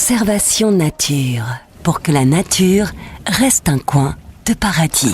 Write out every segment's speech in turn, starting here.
Conservation nature, pour que la nature reste un coin de paradis.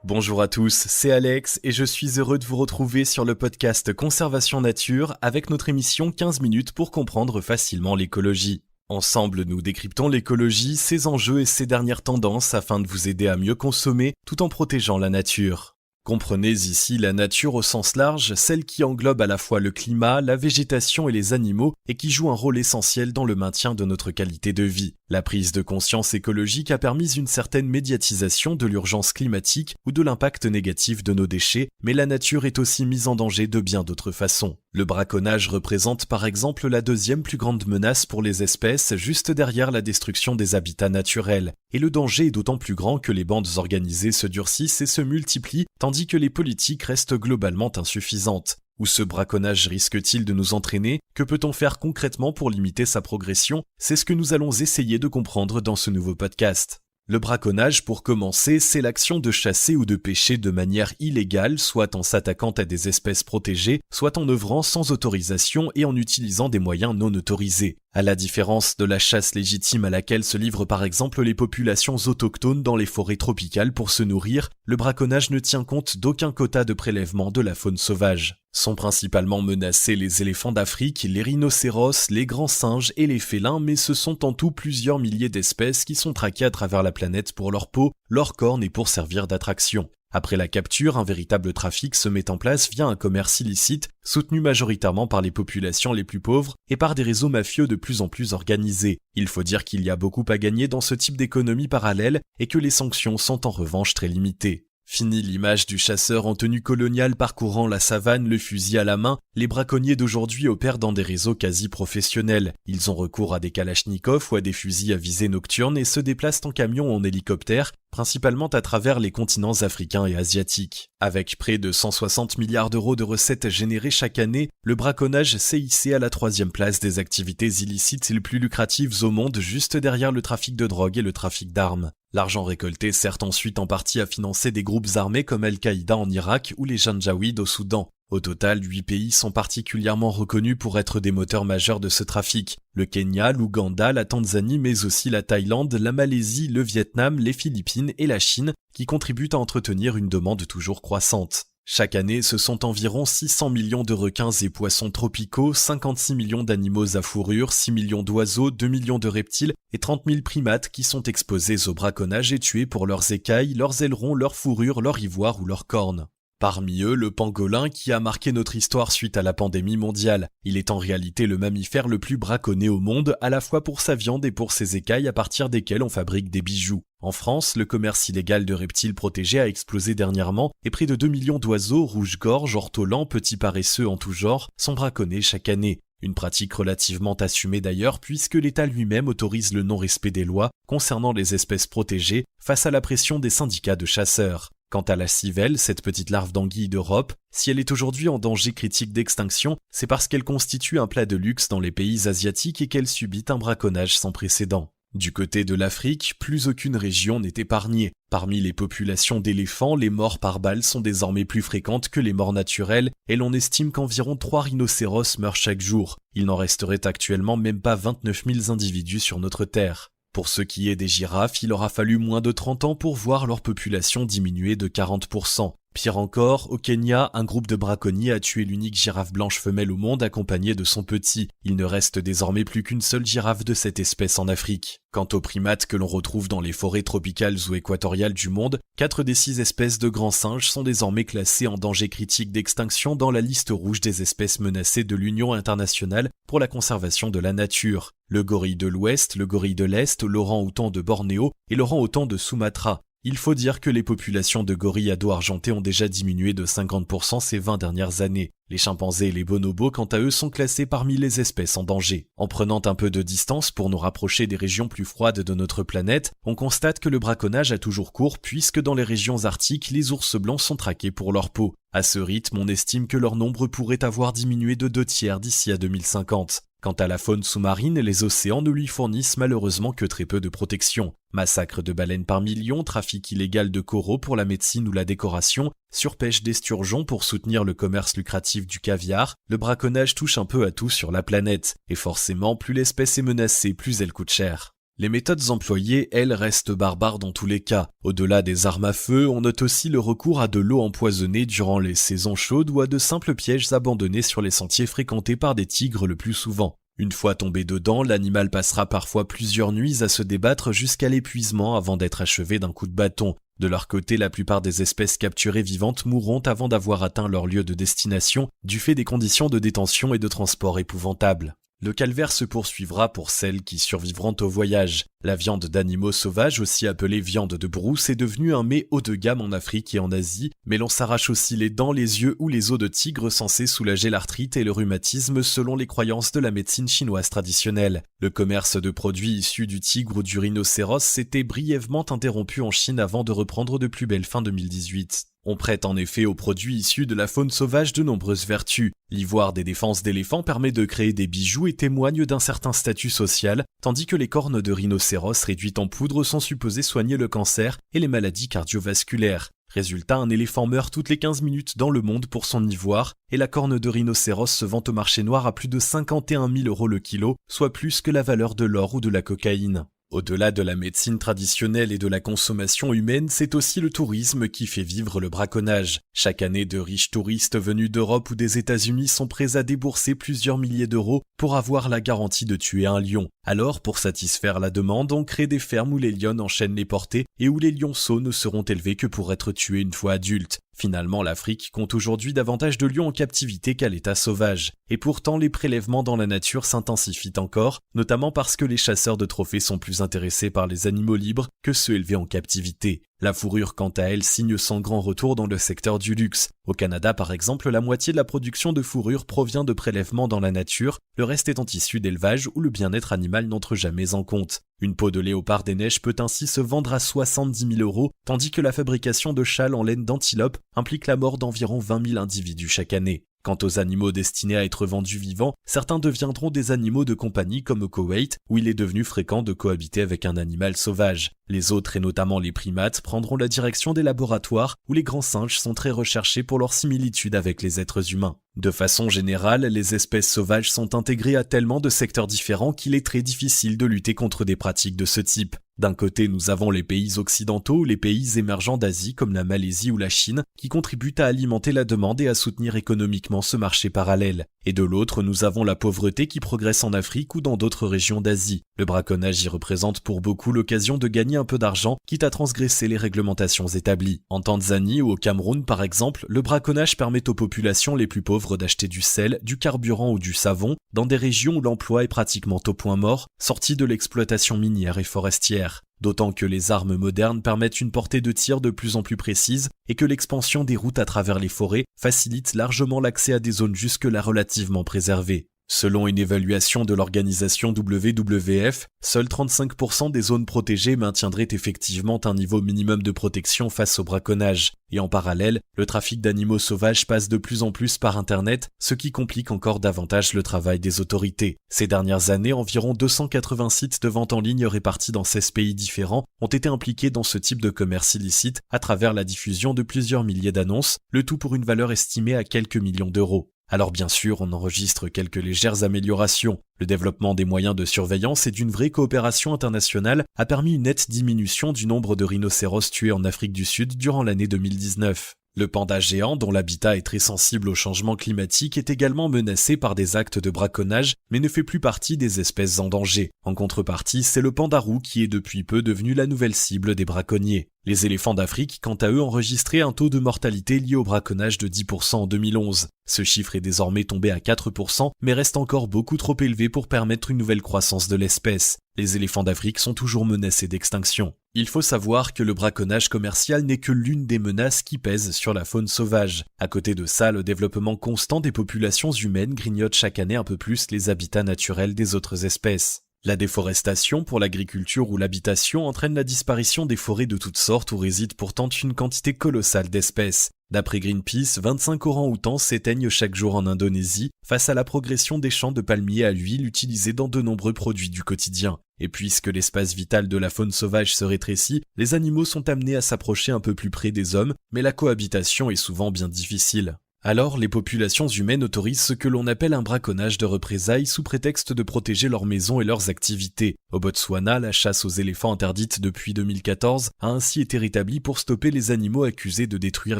Bonjour à tous, c'est Alex et je suis heureux de vous retrouver sur le podcast Conservation Nature avec notre émission 15 minutes pour comprendre facilement l'écologie. Ensemble, nous décryptons l'écologie, ses enjeux et ses dernières tendances afin de vous aider à mieux consommer tout en protégeant la nature. Comprenez ici la nature au sens large, celle qui englobe à la fois le climat, la végétation et les animaux et qui joue un rôle essentiel dans le maintien de notre qualité de vie. La prise de conscience écologique a permis une certaine médiatisation de l'urgence climatique ou de l'impact négatif de nos déchets, mais la nature est aussi mise en danger de bien d'autres façons. Le braconnage représente par exemple la deuxième plus grande menace pour les espèces, juste derrière la destruction des habitats naturels. Et le danger est d'autant plus grand que les bandes organisées se durcissent et se multiplient, tandis que les politiques restent globalement insuffisantes. Où ce braconnage risque-t-il de nous entraîner ? Que peut-on faire concrètement pour limiter sa progression ? C'est ce que nous allons essayer de comprendre dans ce nouveau podcast. Le braconnage, pour commencer, c'est l'action de chasser ou de pêcher de manière illégale, soit en s'attaquant à des espèces protégées, soit en œuvrant sans autorisation et en utilisant des moyens non autorisés. À la différence de la chasse légitime à laquelle se livrent par exemple les populations autochtones dans les forêts tropicales pour se nourrir, le braconnage ne tient compte d'aucun quota de prélèvement de la faune sauvage. Sont principalement menacés les éléphants d'Afrique, les rhinocéros, les grands singes et les félins, mais ce sont en tout plusieurs milliers d'espèces qui sont traquées à travers la planète pour leur peau, leurs cornes et pour servir d'attraction. Après la capture, un véritable trafic se met en place via un commerce illicite, soutenu majoritairement par les populations les plus pauvres et par des réseaux mafieux de plus en plus organisés. Il faut dire qu'il y a beaucoup à gagner dans ce type d'économie parallèle et que les sanctions sont en revanche très limitées. Fini l'image du chasseur en tenue coloniale parcourant la savane, le fusil à la main, les braconniers d'aujourd'hui opèrent dans des réseaux quasi professionnels. Ils ont recours à des kalachnikovs ou à des fusils à visée nocturne et se déplacent en camion ou en hélicoptère, principalement à travers les continents africains et asiatiques. Avec près de 160 milliards d'euros de recettes générées chaque année, le braconnage s'est hissé à la 3e place des activités illicites les plus lucratives au monde, juste derrière le trafic de drogue et le trafic d'armes. L'argent récolté sert ensuite en partie à financer des groupes armés comme Al-Qaïda en Irak ou les Janjaouides au Soudan. Au total, 8 pays sont particulièrement reconnus pour être des moteurs majeurs de ce trafic. Le Kenya, l'Ouganda, la Tanzanie, mais aussi la Thaïlande, la Malaisie, le Vietnam, les Philippines et la Chine, qui contribuent à entretenir une demande toujours croissante. Chaque année, ce sont environ 600 millions de requins et poissons tropicaux, 56 millions d'animaux à fourrure, 6 millions d'oiseaux, 2 millions de reptiles et 30 000 primates qui sont exposés au braconnage et tués pour leurs écailles, leurs ailerons, leurs fourrures, leur ivoire ou leurs cornes. Parmi eux, le pangolin qui a marqué notre histoire suite à la pandémie mondiale. Il est en réalité le mammifère le plus braconné au monde, à la fois pour sa viande et pour ses écailles à partir desquelles on fabrique des bijoux. En France, le commerce illégal de reptiles protégés a explosé dernièrement et près de 2 millions d'oiseaux, rouges-gorges, ortolans, petits paresseux en tout genre, sont braconnés chaque année. Une pratique relativement assumée d'ailleurs puisque l'État lui-même autorise le non-respect des lois concernant les espèces protégées face à la pression des syndicats de chasseurs. Quant à la civelle, cette petite larve d'anguille d'Europe, si elle est aujourd'hui en danger critique d'extinction, c'est parce qu'elle constitue un plat de luxe dans les pays asiatiques et qu'elle subit un braconnage sans précédent. Du côté de l'Afrique, plus aucune région n'est épargnée. Parmi les populations d'éléphants, les morts par balle sont désormais plus fréquentes que les morts naturelles et l'on estime qu'environ 3 rhinocéros meurent chaque jour. Il n'en resterait actuellement même pas 29 000 individus sur notre terre. Pour ce qui est des girafes, il aura fallu moins de 30 ans pour voir leur population diminuer de 40%. Pire encore, au Kenya, un groupe de braconniers a tué l'unique girafe blanche femelle au monde accompagnée de son petit. Il ne reste désormais plus qu'une seule girafe de cette espèce en Afrique. Quant aux primates que l'on retrouve dans les forêts tropicales ou équatoriales du monde, 4 des 6 espèces de grands singes sont désormais classées en danger critique d'extinction dans la liste rouge des espèces menacées de l'Union internationale pour la conservation de la nature. Le gorille de l'Ouest, le gorille de l'Est, l'orang-outan de Bornéo et l'orang-outan de Sumatra. Il faut dire que les populations de gorilles à dos argenté ont déjà diminué de 50% ces 20 dernières années. Les chimpanzés et les bonobos, quant à eux, sont classés parmi les espèces en danger. En prenant un peu de distance pour nous rapprocher des régions plus froides de notre planète, on constate que le braconnage a toujours cours puisque dans les régions arctiques, les ours blancs sont traqués pour leur peau. À ce rythme, on estime que leur nombre pourrait avoir diminué de 2/3 d'ici à 2050. Quant à la faune sous-marine, les océans ne lui fournissent malheureusement que très peu de protection. Massacre de baleines par millions, trafic illégal de coraux pour la médecine ou la décoration, surpêche d'esturgeons pour soutenir le commerce lucratif du caviar, le braconnage touche un peu à tout sur la planète. Et forcément, plus l'espèce est menacée, plus elle coûte cher. Les méthodes employées, elles, restent barbares dans tous les cas. Au-delà des armes à feu, on note aussi le recours à de l'eau empoisonnée durant les saisons chaudes ou à de simples pièges abandonnés sur les sentiers fréquentés par des tigres le plus souvent. Une fois tombé dedans, l'animal passera parfois plusieurs nuits à se débattre jusqu'à l'épuisement avant d'être achevé d'un coup de bâton. De leur côté, la plupart des espèces capturées vivantes mourront avant d'avoir atteint leur lieu de destination, du fait des conditions de détention et de transport épouvantables. Le calvaire se poursuivra pour celles qui survivront au voyage. La viande d'animaux sauvages, aussi appelée viande de brousse, est devenue un mets haut de gamme en Afrique et en Asie, mais l'on s'arrache aussi les dents, les yeux ou les os de tigre censés soulager l'arthrite et le rhumatisme selon les croyances de la médecine chinoise traditionnelle. Le commerce de produits issus du tigre ou du rhinocéros s'était brièvement interrompu en Chine avant de reprendre de plus belle fin 2018. On prête en effet aux produits issus de la faune sauvage de nombreuses vertus. L'ivoire des défenses d'éléphant permet de créer des bijoux et témoigne d'un certain statut social, tandis que les cornes de rhinocéros réduites en poudre sont supposées soigner le cancer et les maladies cardiovasculaires. Résultat, un éléphant meurt toutes les 15 minutes dans le monde pour son ivoire, et la corne de rhinocéros se vend au marché noir à plus de 51 000 € le kilo, soit plus que la valeur de l'or ou de la cocaïne. Au-delà de la médecine traditionnelle et de la consommation humaine, c'est aussi le tourisme qui fait vivre le braconnage. Chaque année, de riches touristes venus d'Europe ou des États-Unis sont prêts à débourser plusieurs milliers d'euros pour avoir la garantie de tuer un lion. Alors, pour satisfaire la demande, on crée des fermes où les lionnes enchaînent les portées et où les lionceaux ne seront élevés que pour être tués une fois adultes. Finalement, l'Afrique compte aujourd'hui davantage de lions en captivité qu'à l'état sauvage. Et pourtant, les prélèvements dans la nature s'intensifient encore, notamment parce que les chasseurs de trophées sont plus intéressés par les animaux libres que ceux élevés en captivité. La fourrure, quant à elle, signe son grand retour dans le secteur du luxe. Au Canada, par exemple, la moitié de la production de fourrure provient de prélèvements dans la nature, le reste étant issu d'élevage où le bien-être animal n'entre jamais en compte. Une peau de léopard des neiges peut ainsi se vendre à 70 000 €, tandis que la fabrication de châles en laine d'antilope implique la mort d'environ 20 000 individus chaque année. Quant aux animaux destinés à être vendus vivants, certains deviendront des animaux de compagnie comme au Koweït, où il est devenu fréquent de cohabiter avec un animal sauvage. Les autres, et notamment les primates, prendront la direction des laboratoires où les grands singes sont très recherchés pour leur similitude avec les êtres humains. De façon générale, les espèces sauvages sont intégrées à tellement de secteurs différents qu'il est très difficile de lutter contre des pratiques de ce type. D'un côté, nous avons les pays occidentaux ou les pays émergents d'Asie comme la Malaisie ou la Chine qui contribuent à alimenter la demande et à soutenir économiquement ce marché parallèle. Et de l'autre, nous avons la pauvreté qui progresse en Afrique ou dans d'autres régions d'Asie. Le braconnage y représente pour beaucoup l'occasion de gagner un peu d'argent, quitte à transgresser les réglementations établies. En Tanzanie ou au Cameroun par exemple, le braconnage permet aux populations les plus pauvres d'acheter du sel, du carburant ou du savon dans des régions où l'emploi est pratiquement au point mort, sorti de l'exploitation minière et forestière. D'autant que les armes modernes permettent une portée de tir de plus en plus précise et que l'expansion des routes à travers les forêts facilite largement l'accès à des zones jusque-là relativement préservées. Selon une évaluation de l'organisation WWF, seuls 35% des zones protégées maintiendraient effectivement un niveau minimum de protection face au braconnage. Et en parallèle, le trafic d'animaux sauvages passe de plus en plus par Internet, ce qui complique encore davantage le travail des autorités. Ces dernières années, environ 280 sites de vente en ligne répartis dans 16 pays différents ont été impliqués dans ce type de commerce illicite à travers la diffusion de plusieurs milliers d'annonces, le tout pour une valeur estimée à quelques millions d'euros. Alors bien sûr, on enregistre quelques légères améliorations. Le développement des moyens de surveillance et d'une vraie coopération internationale a permis une nette diminution du nombre de rhinocéros tués en Afrique du Sud durant l'année 2019. Le panda géant, dont l'habitat est très sensible au changement climatique, est également menacé par des actes de braconnage, mais ne fait plus partie des espèces en danger. En contrepartie, c'est le panda roux qui est depuis peu devenu la nouvelle cible des braconniers. Les éléphants d'Afrique, quant à eux, enregistraient un taux de mortalité lié au braconnage de 10% en 2011. Ce chiffre est désormais tombé à 4%, mais reste encore beaucoup trop élevé pour permettre une nouvelle croissance de l'espèce. Les éléphants d'Afrique sont toujours menacés d'extinction. Il faut savoir que le braconnage commercial n'est que l'une des menaces qui pèsent sur la faune sauvage. À côté de ça, le développement constant des populations humaines grignote chaque année un peu plus les habitats naturels des autres espèces. La déforestation pour l'agriculture ou l'habitation entraîne la disparition des forêts de toutes sortes où réside pourtant une quantité colossale d'espèces. D'après Greenpeace, 25 orang-outans s'éteignent chaque jour en Indonésie face à la progression des champs de palmiers à l'huile utilisés dans de nombreux produits du quotidien. Et puisque l'espace vital de la faune sauvage se rétrécit, les animaux sont amenés à s'approcher un peu plus près des hommes, mais la cohabitation est souvent bien difficile. Alors, les populations humaines autorisent ce que l'on appelle un braconnage de représailles sous prétexte de protéger leurs maisons et leurs activités. Au Botswana, la chasse aux éléphants interdite depuis 2014 a ainsi été rétablie pour stopper les animaux accusés de détruire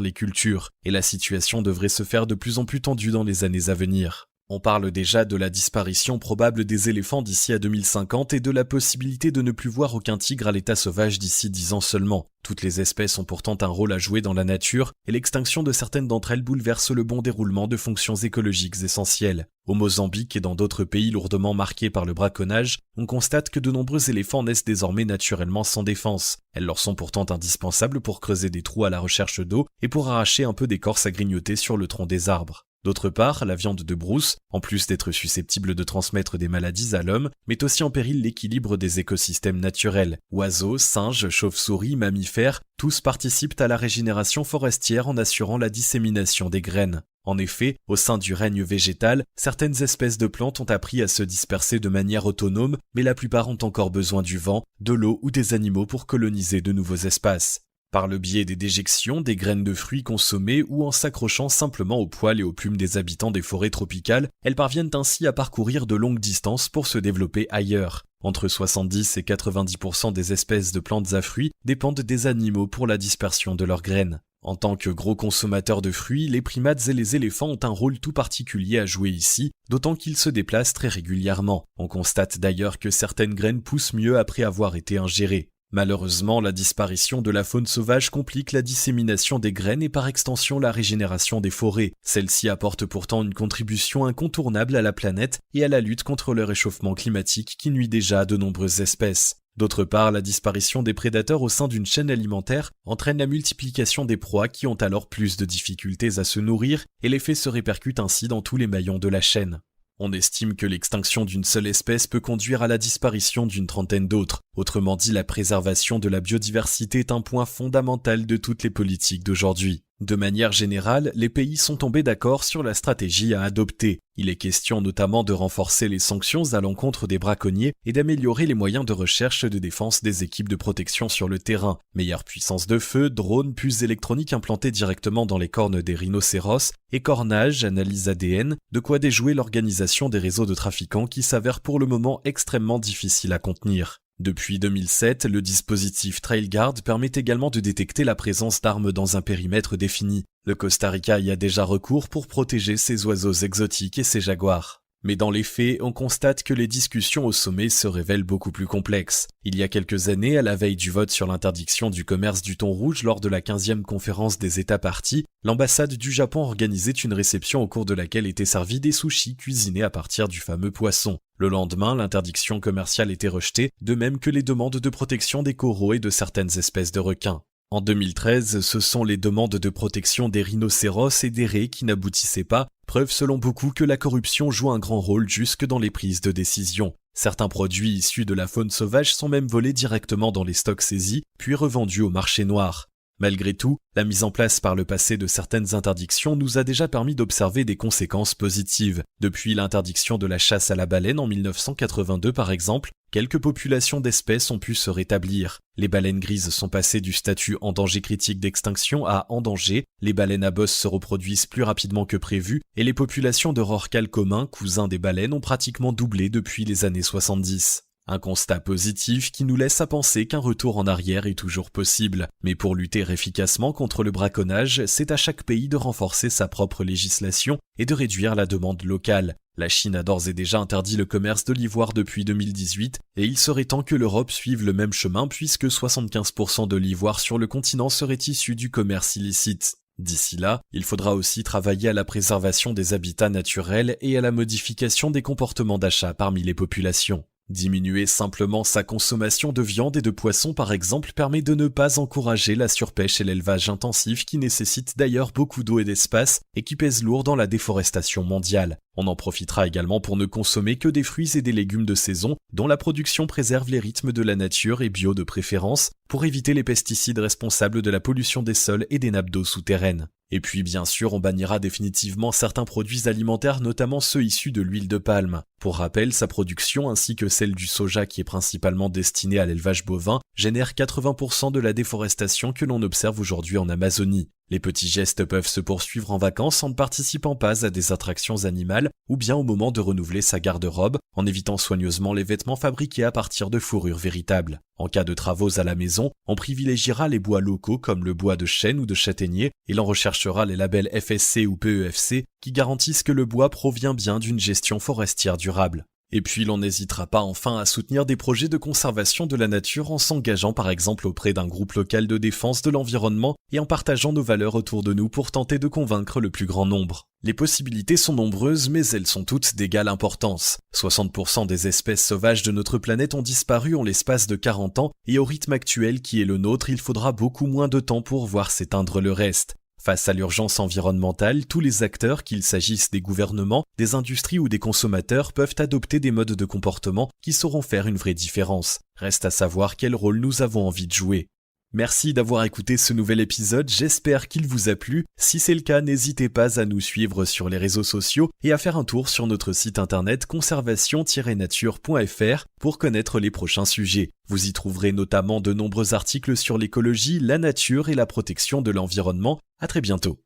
les cultures, et la situation devrait se faire de plus en plus tendue dans les années à venir. On parle déjà de la disparition probable des éléphants d'ici à 2050 et de la possibilité de ne plus voir aucun tigre à l'état sauvage d'ici 10 ans seulement. Toutes les espèces ont pourtant un rôle à jouer dans la nature et l'extinction de certaines d'entre elles bouleverse le bon déroulement de fonctions écologiques essentielles. Au Mozambique et dans d'autres pays lourdement marqués par le braconnage, on constate que de nombreux éléphants naissent désormais naturellement sans défense. Elles leur sont pourtant indispensables pour creuser des trous à la recherche d'eau et pour arracher un peu d'écorce à grignoter sur le tronc des arbres. D'autre part, la viande de brousse, en plus d'être susceptible de transmettre des maladies à l'homme, met aussi en péril l'équilibre des écosystèmes naturels. Oiseaux, singes, chauves-souris, mammifères, tous participent à la régénération forestière en assurant la dissémination des graines. En effet, au sein du règne végétal, certaines espèces de plantes ont appris à se disperser de manière autonome, mais la plupart ont encore besoin du vent, de l'eau ou des animaux pour coloniser de nouveaux espaces. Par le biais des déjections, des graines de fruits consommées ou en s'accrochant simplement aux poils et aux plumes des habitants des forêts tropicales, elles parviennent ainsi à parcourir de longues distances pour se développer ailleurs. Entre 70 et 90% des espèces de plantes à fruits dépendent des animaux pour la dispersion de leurs graines. En tant que gros consommateurs de fruits, les primates et les éléphants ont un rôle tout particulier à jouer ici, d'autant qu'ils se déplacent très régulièrement. On constate d'ailleurs que certaines graines poussent mieux après avoir été ingérées. Malheureusement, la disparition de la faune sauvage complique la dissémination des graines et par extension la régénération des forêts. Celle-ci apporte pourtant une contribution incontournable à la planète et à la lutte contre le réchauffement climatique qui nuit déjà à de nombreuses espèces. D'autre part, la disparition des prédateurs au sein d'une chaîne alimentaire entraîne la multiplication des proies qui ont alors plus de difficultés à se nourrir et l'effet se répercute ainsi dans tous les maillons de la chaîne. On estime que l'extinction d'une seule espèce peut conduire à la disparition d'une trentaine d'autres. Autrement dit, la préservation de la biodiversité est un point fondamental de toutes les politiques d'aujourd'hui. De manière générale, les pays sont tombés d'accord sur la stratégie à adopter. Il est question notamment de renforcer les sanctions à l'encontre des braconniers et d'améliorer les moyens de recherche et de défense des équipes de protection sur le terrain. Meilleure puissance de feu, drones, puces électroniques implantées directement dans les cornes des rhinocéros, écornage, analyse ADN, de quoi déjouer l'organisation des réseaux de trafiquants qui s'avèrent pour le moment extrêmement difficiles à contenir. Depuis 2007, le dispositif TrailGuard permet également de détecter la présence d'armes dans un périmètre défini. Le Costa Rica y a déjà recours pour protéger ses oiseaux exotiques et ses jaguars. Mais dans les faits, on constate que les discussions au sommet se révèlent beaucoup plus complexes. Il y a quelques années, à la veille du vote sur l'interdiction du commerce du thon rouge lors de la 15e conférence des États parties, l'ambassade du Japon organisait une réception au cours de laquelle étaient servis des sushis cuisinés à partir du fameux poisson. Le lendemain, l'interdiction commerciale était rejetée, de même que les demandes de protection des coraux et de certaines espèces de requins. En 2013, ce sont les demandes de protection des rhinocéros et des raies qui n'aboutissaient pas, preuve selon beaucoup que la corruption joue un grand rôle jusque dans les prises de décision. Certains produits issus de la faune sauvage sont même volés directement dans les stocks saisis, puis revendus au marché noir. Malgré tout, la mise en place par le passé de certaines interdictions nous a déjà permis d'observer des conséquences positives. Depuis l'interdiction de la chasse à la baleine en 1982 par exemple, quelques populations d'espèces ont pu se rétablir. Les baleines grises sont passées du statut en danger critique d'extinction à en danger, les baleines à bosse se reproduisent plus rapidement que prévu, et les populations de rorquals communs, cousins des baleines, ont pratiquement doublé depuis les années 70. Un constat positif qui nous laisse à penser qu'un retour en arrière est toujours possible. Mais pour lutter efficacement contre le braconnage, c'est à chaque pays de renforcer sa propre législation et de réduire la demande locale. La Chine a d'ores et déjà interdit le commerce de l'ivoire depuis 2018 et il serait temps que l'Europe suive le même chemin puisque 75% de l'ivoire sur le continent serait issu du commerce illicite. D'ici là, il faudra aussi travailler à la préservation des habitats naturels et à la modification des comportements d'achat parmi les populations. Diminuer simplement sa consommation de viande et de poisson par exemple permet de ne pas encourager la surpêche et l'élevage intensif qui nécessitent d'ailleurs beaucoup d'eau et d'espace et qui pèsent lourd dans la déforestation mondiale. On en profitera également pour ne consommer que des fruits et des légumes de saison dont la production préserve les rythmes de la nature et bio de préférence pour éviter les pesticides responsables de la pollution des sols et des nappes d'eau souterraines. Et puis bien sûr, on bannira définitivement certains produits alimentaires, notamment ceux issus de l'huile de palme. Pour rappel, sa production ainsi que celle du soja qui est principalement destinée à l'élevage bovin génère 80% de la déforestation que l'on observe aujourd'hui en Amazonie. Les petits gestes peuvent se poursuivre en vacances en ne participant pas à des attractions animales ou bien au moment de renouveler sa garde-robe en évitant soigneusement les vêtements fabriqués à partir de fourrures véritables. En cas de travaux à la maison, on privilégiera les bois locaux comme le bois de chêne ou de châtaignier et l'on recherchera les labels FSC ou PEFC qui garantissent que le bois provient bien d'une gestion forestière durable. Et puis l'on n'hésitera pas enfin à soutenir des projets de conservation de la nature en s'engageant par exemple auprès d'un groupe local de défense de l'environnement et en partageant nos valeurs autour de nous pour tenter de convaincre le plus grand nombre. Les possibilités sont nombreuses mais elles sont toutes d'égale importance. 60% des espèces sauvages de notre planète ont disparu en l'espace de 40 ans et au rythme actuel qui est le nôtre, il faudra beaucoup moins de temps pour voir s'éteindre le reste. Face à l'urgence environnementale, tous les acteurs, qu'il s'agisse des gouvernements, des industries ou des consommateurs, peuvent adopter des modes de comportement qui sauront faire une vraie différence. Reste à savoir quel rôle nous avons envie de jouer. Merci d'avoir écouté ce nouvel épisode, j'espère qu'il vous a plu. Si c'est le cas, n'hésitez pas à nous suivre sur les réseaux sociaux et à faire un tour sur notre site internet conservation-nature.fr pour connaître les prochains sujets. Vous y trouverez notamment de nombreux articles sur l'écologie, la nature et la protection de l'environnement. À très bientôt.